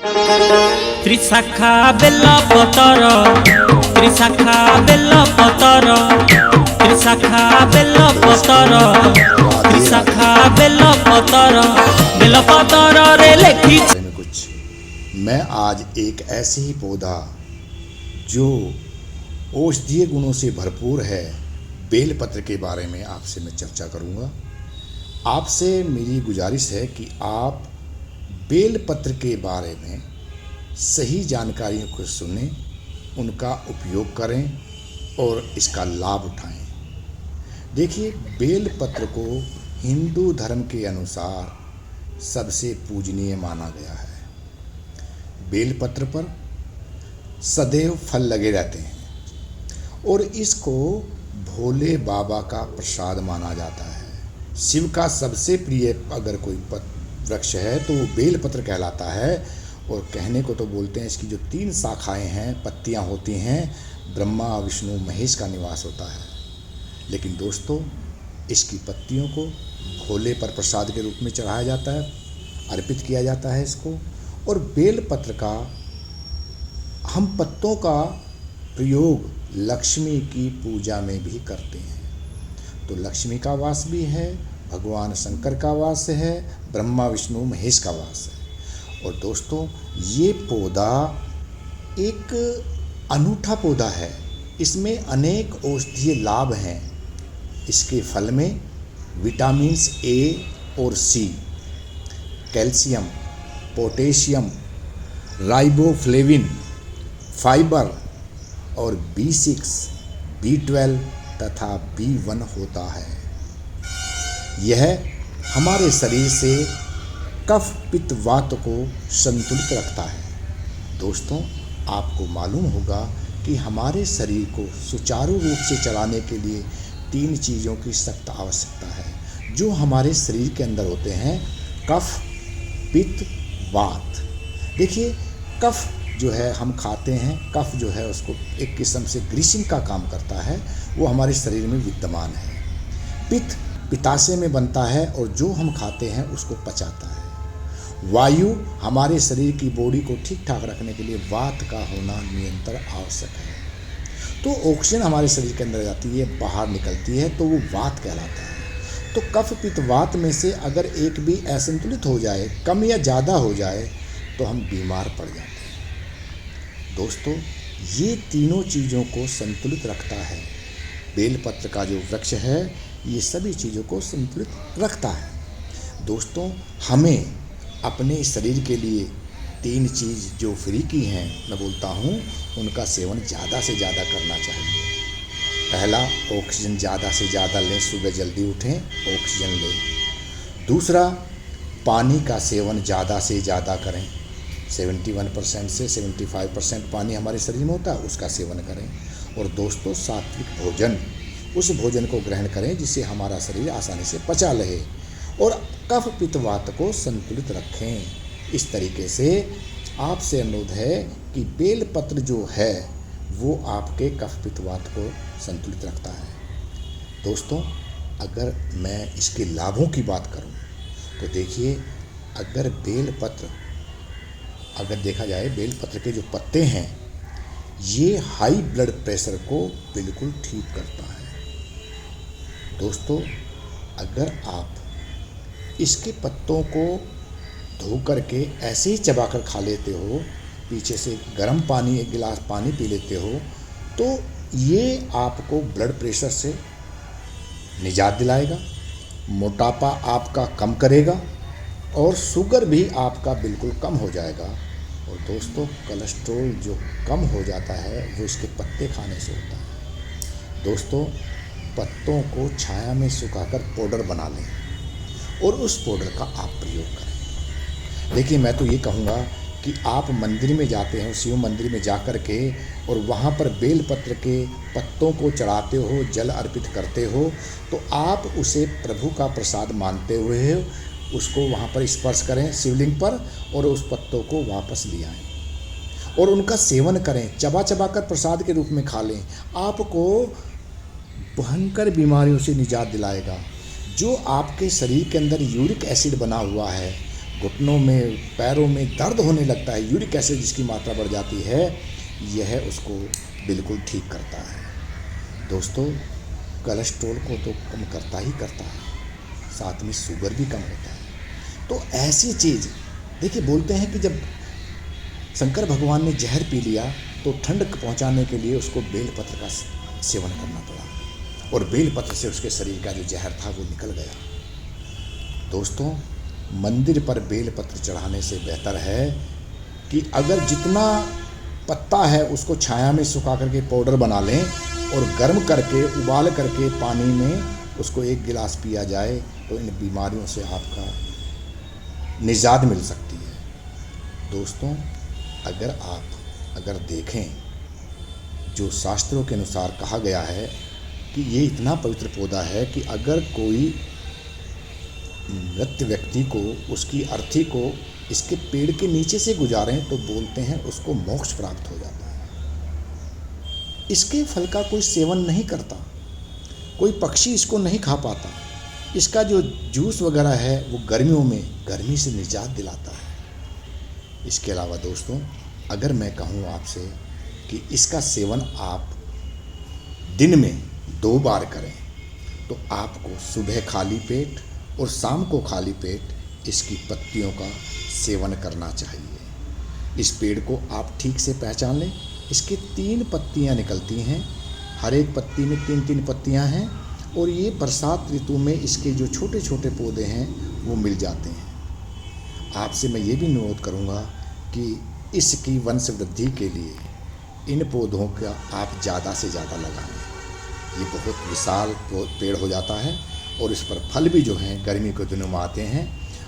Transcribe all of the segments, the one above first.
त्रिशाखा bell पतर, त्रिशाखा bell पतर, त्रिशाखा bell पतर, त्रिशाखा बेल पतर, बेल पतर रे लेखी। कुछ मैं आज एक ऐसे ही पौधा जो औषधीय गुणों से भरपूर है, बेलपत्र के बारे में आपसे मैं चर्चा करूंगा। आपसे मेरी गुजारिश है कि आप बेलपत्र के बारे में सही जानकारियों को सुनें, उनका उपयोग करें और इसका लाभ उठाएं। देखिए, बेलपत्र को हिंदू धर्म के अनुसार सबसे पूजनीय माना गया है। बेलपत्र पर सदैव फल लगे रहते हैं और इसको भोले बाबा का प्रसाद माना जाता है। शिव का सबसे प्रिय अगर कोई वृक्ष है तो वो बेलपत्र कहलाता है। और कहने को तो बोलते हैं इसकी जो 3 शाखाएं हैं, पत्तियां होती हैं, ब्रह्मा विष्णु महेश का निवास होता है। लेकिन दोस्तों, इसकी पत्तियों को भोले पर प्रसाद के रूप में चढ़ाया जाता है, अर्पित किया जाता है इसको। और बेलपत्र का हम पत्तों का प्रयोग लक्ष्मी की पूजा में भी करते हैं। तो लक्ष्मी का वास भी है, भगवान शंकर का वास है, ब्रह्मा विष्णु महेश का वास है। और दोस्तों, ये पौधा एक अनूठा पौधा है। इसमें अनेक औषधीय लाभ हैं। इसके फल में विटामिन्स ए और सी, कैल्शियम, पोटेशियम, राइबोफ्लेविन, फाइबर और B6, B12 तथा B1 होता है। यह हमारे शरीर से कफ पित्त वात को संतुलित रखता है। दोस्तों, आपको मालूम होगा कि हमारे शरीर को सुचारू रूप से चलाने के लिए 3 चीज़ों की सख्त आवश्यकता है, जो हमारे शरीर के अंदर होते हैं: कफ, पित्त, वात। देखिए, कफ जो है हम खाते हैं, कफ जो है उसको एक किस्म से ग्रीसिंग का काम करता है, वो हमारे शरीर में विद्यमान है। पित्त पित्ताशय में बनता है और जो हम खाते हैं उसको पचाता है। वायु हमारे शरीर की बॉडी को ठीक ठाक रखने के लिए वात का होना निरंतर आवश्यक है। तो ऑक्सीजन हमारे शरीर के अंदर जाती है, बाहर निकलती है, तो वो वात कहलाता है। तो कफ पित्त वात में से अगर एक भी असंतुलित हो जाए, कम या ज़्यादा हो जाए, तो हम बीमार पड़ जाते हैं। दोस्तों, ये तीनों चीज़ों को संतुलित रखता है। बेलपत्र का जो वृक्ष है, ये सभी चीज़ों को संतुलित रखता है। दोस्तों, हमें अपने शरीर के लिए 3 चीज़ जो फ्री की हैं, मैं बोलता हूँ, उनका सेवन ज़्यादा से ज़्यादा करना चाहिए। पहला, ऑक्सीजन ज़्यादा से ज़्यादा लें, सुबह जल्दी उठें, ऑक्सीजन लें। दूसरा, पानी का सेवन ज़्यादा से ज़्यादा करें। 71% से 75% पानी हमारे शरीर में होता है, उसका सेवन करें। और दोस्तों, सात्विक भोजन, उस भोजन को ग्रहण करें जिससे हमारा शरीर आसानी से पचा रहे और कफ पित्त वात को संतुलित रखें। इस तरीके से आपसे अनुरोध है कि बेलपत्र जो है वो आपके कफ पित्त वात को संतुलित रखता है। दोस्तों, अगर मैं इसके लाभों की बात करूं तो देखिए, अगर देखा जाए, बेलपत्र के जो पत्ते हैं, ये हाई ब्लड प्रेशर को बिल्कुल ठीक करता है। दोस्तों, अगर आप इसके पत्तों को धो करके ऐसे ही चबाकर खा लेते हो, पीछे से गर्म पानी 1 गिलास पानी पी लेते हो, तो ये आपको ब्लड प्रेशर से निजात दिलाएगा, मोटापा आपका कम करेगा और शुगर भी आपका बिल्कुल कम हो जाएगा। और दोस्तों, कोलेस्ट्रॉल जो कम हो जाता है वो इसके पत्ते खाने से होता है। दोस्तों, पत्तों को छाया में सुखाकर पाउडर बना लें और उस पाउडर का आप प्रयोग करें। देखिए, मैं तो ये कहूँगा कि आप मंदिर में जाते हो, शिव मंदिर में जा कर के, और वहाँ पर बेलपत्र के पत्तों को चढ़ाते हो, जल अर्पित करते हो, तो आप उसे प्रभु का प्रसाद मानते हुए उसको वहाँ पर स्पर्श करें शिवलिंग पर और उस पत्तों को वापस ले आएँ और उनका सेवन करें। चबा चबा कर प्रसाद के रूप में खा लें। आपको भयंकर बीमारियों से निजात दिलाएगा। जो आपके शरीर के अंदर यूरिक एसिड बना हुआ है घुटनों में, पैरों में दर्द होने लगता है, यूरिक एसिड जिसकी मात्रा बढ़ जाती है, यह उसको बिल्कुल ठीक करता है। दोस्तों, कोलेस्ट्रॉल को तो कम करता ही करता है, साथ में शुगर भी कम होता है। तो ऐसी चीज़ देखिए, बोलते हैं कि जब शंकर भगवान ने जहर पी लिया तो ठंड पहुंचाने के लिए उसको बेलपत्र का सेवन करना पड़ा, और बेलपत्र से उसके शरीर का जो जहर था वो निकल गया। दोस्तों, मंदिर पर बेलपत्र चढ़ाने से बेहतर है कि अगर जितना पत्ता है उसको छाया में सुखा करके पाउडर बना लें और गर्म करके उबाल करके पानी में उसको 1 गिलास पिया जाए तो इन बीमारियों से आपका निजात मिल सकती है। दोस्तों, अगर देखें, जो शास्त्रों के अनुसार कहा गया है कि ये इतना पवित्र पौधा है कि अगर कोई मृत व्यक्ति को, उसकी अर्थी को इसके पेड़ के नीचे से गुजारें तो बोलते हैं उसको मोक्ष प्राप्त हो जाता है। इसके फल का कोई सेवन नहीं करता, कोई पक्षी इसको नहीं खा पाता। इसका जो जूस वगैरह है वो गर्मियों में गर्मी से निजात दिलाता है। इसके अलावा दोस्तों, अगर मैं कहूँ आपसे कि इसका सेवन आप दिन में 2 बार करें तो आपको सुबह खाली पेट और शाम को खाली पेट इसकी पत्तियों का सेवन करना चाहिए। इस पेड़ को आप ठीक से पहचान लें। इसके 3 पत्तियां निकलती हैं, हर एक पत्ती में 3-3 पत्तियां हैं, और ये बरसात ऋतु में इसके जो छोटे छोटे पौधे हैं वो मिल जाते हैं। आपसे मैं ये भी अनुरोध करूँगा कि इसकी वंश वृद्धि के लिए इन पौधों का आप ज़्यादा से ज़्यादा लगाएं। ये बहुत विशाल पेड़ हो जाता है और इस पर फल भी जो हैं गर्मी के दिनों में आते हैं,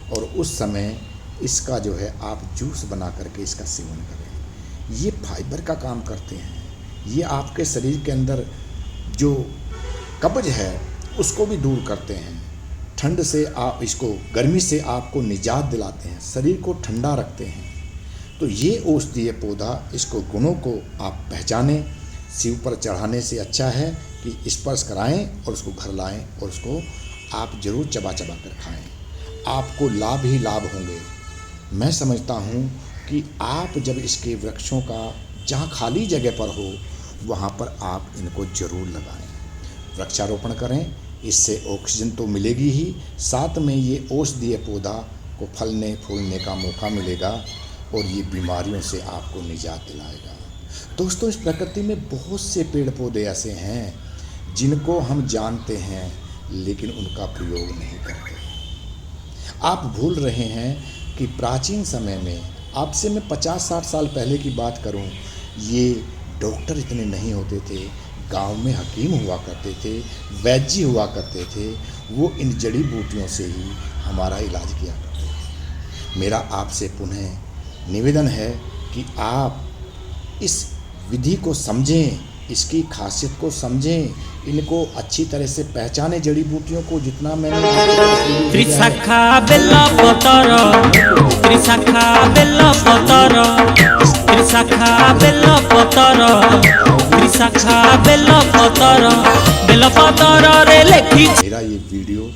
और उस समय इसका जो है आप जूस बना करके इसका सेवन करें। ये फाइबर का काम करते हैं, ये आपके शरीर के अंदर जो कब्ज है उसको भी दूर करते हैं। ठंड से आप इसको, गर्मी से आपको निजात दिलाते हैं, शरीर को ठंडा रखते हैं। तो ये औषधीय पौधा, इसको गुणों को आप पहचानें। शिव पर चढ़ाने से अच्छा है कि स्पर्श कराएं और उसको घर लाएं और उसको आप ज़रूर चबा चबा कर खाएं। आपको लाभ ही लाभ होंगे। मैं समझता हूँ कि आप जब इसके वृक्षों का जहाँ खाली जगह पर हो वहाँ पर आप इनको ज़रूर लगाएं, वृक्षारोपण करें। इससे ऑक्सीजन तो मिलेगी ही, साथ में ये औषधीय पौधा को फलने फूलने का मौका मिलेगा और ये बीमारियों से आपको निजात दिलाएगा। दोस्तों, इस प्रकृति में बहुत से पेड़ पौधे ऐसे हैं जिनको हम जानते हैं लेकिन उनका प्रयोग नहीं करते। आप भूल रहे हैं कि प्राचीन समय में, आपसे मैं 50-60 साल पहले की बात करूं, ये डॉक्टर इतने नहीं होते थे। गांव में हकीम हुआ करते थे, वैद्य हुआ करते थे, वो इन जड़ी बूटियों से ही हमारा इलाज किया करते थे। मेरा आपसे पुनः निवेदन है कि आप इस विधि को समझें, इसकी खासियत को समझें, इनको अच्छी तरह से पहचानें। जड़ी बूटियों को जितना मैंने त्रिशाखा बेलपतर, त्रिशाखा बेलपतर, त्रिशाखा बेलपतर, त्रिशाखा बेलपतर, बेलपतर रे लेखी। मेरा ये वीडियो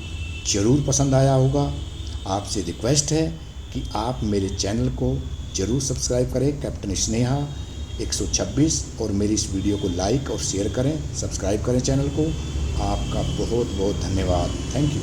ज़रूर पसंद आया होगा। आपसे रिक्वेस्ट है कि आप मेरे चैनल को ज़रूर सब्सक्राइब करें, कैप्टन स्नेहा 126, और मेरी इस वीडियो को लाइक और शेयर करें, सब्सक्राइब करें चैनल को। आपका बहुत बहुत धन्यवाद। Thank you.